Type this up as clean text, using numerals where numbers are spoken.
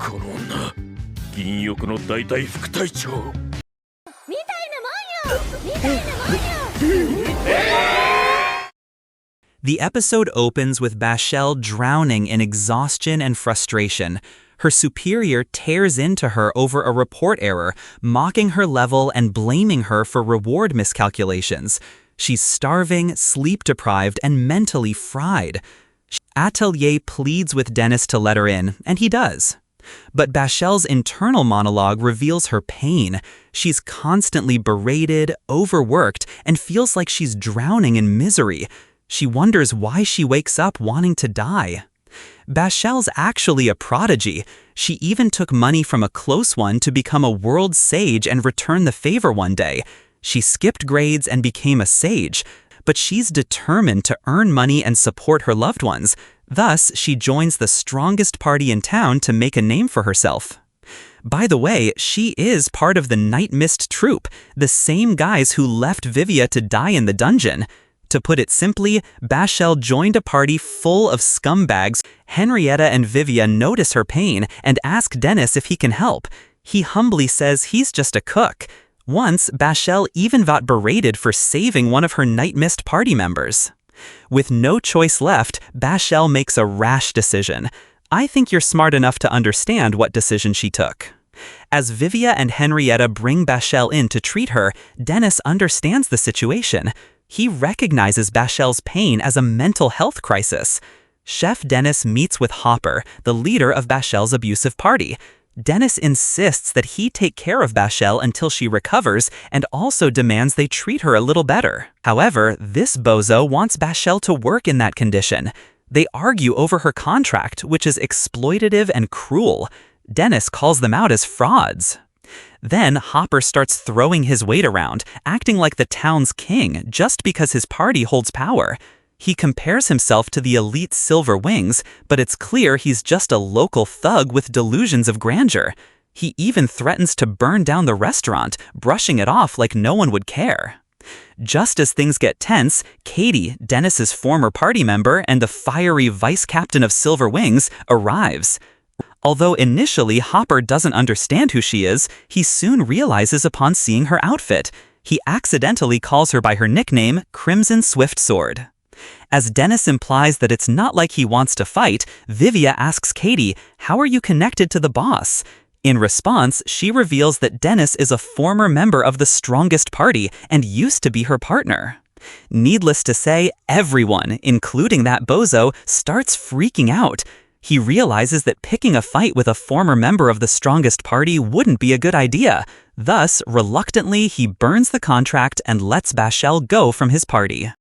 この女、銀翼の大隊副隊長。みたいなもんよ。みたいなもんよ。The episode opens with Bashel drowning in exhaustion and frustration. Her superior tears into her over a report error, mocking her level and blaming her for reward miscalculations. She's starving, sleep-deprived, and mentally fried. Atelier pleads with Dennis to let her in, and he does. But Bashel's internal monologue reveals her pain. She's constantly berated, overworked, and feels like she's drowning in misery. She wonders why she wakes up wanting to die. Bashel's actually a prodigy. She even took money from a close one to become a world sage and return the favor one day. She skipped grades and became a sage. But she's determined to earn money and support her loved ones. Thus, she joins the strongest party in town to make a name for herself. By the way, she is part of the Night Mist troupe, the same guys who left Vivia to die in the dungeon. To put it simply, Bashel joined a party full of scumbags. Henrietta and Vivia notice her pain and ask Dennis if he can help. He humbly says he's just a cook. Once, Bashel even got berated for saving one of her Night Mist party members. With no choice left, Bashel makes a rash decision. I think you're smart enough to understand what decision she took. As Vivia and Henrietta bring Bashel in to treat her, Dennis understands the situation. He recognizes Bashel's pain as a mental health crisis. Chef Dennis meets with Hopper, the leader of Bashel's abusive party. Dennis insists that he take care of Bashel until she recovers and also demands they treat her a little better. However, this bozo wants Bashel to work in that condition. They argue over her contract, which is exploitative and cruel. Dennis calls them out as frauds. Then Hopper starts throwing his weight around, acting like the town's king just because his party holds power. He compares himself to the elite Silver Wings, but it's clear he's just a local thug with delusions of grandeur. He even threatens to burn down the restaurant, brushing it off like no one would care. Just as things get tense, Katie, Dennis's former party member and the fiery vice captain of Silver Wings, arrives. Although initially Hopper doesn't understand who she is, he soon realizes upon seeing her outfit. He accidentally calls her by her nickname, Crimson Swift Sword. As Dennis implies that it's not like he wants to fight, Vivia asks Katie, "How are you connected to the boss?" In response, she reveals that Dennis is a former member of the strongest party and used to be her partner. Needless to say, everyone, including that bozo, starts freaking out. He realizes that picking a fight with a former member of the strongest party wouldn't be a good idea. Thus, reluctantly, he burns the contract and lets Bashel go from his party.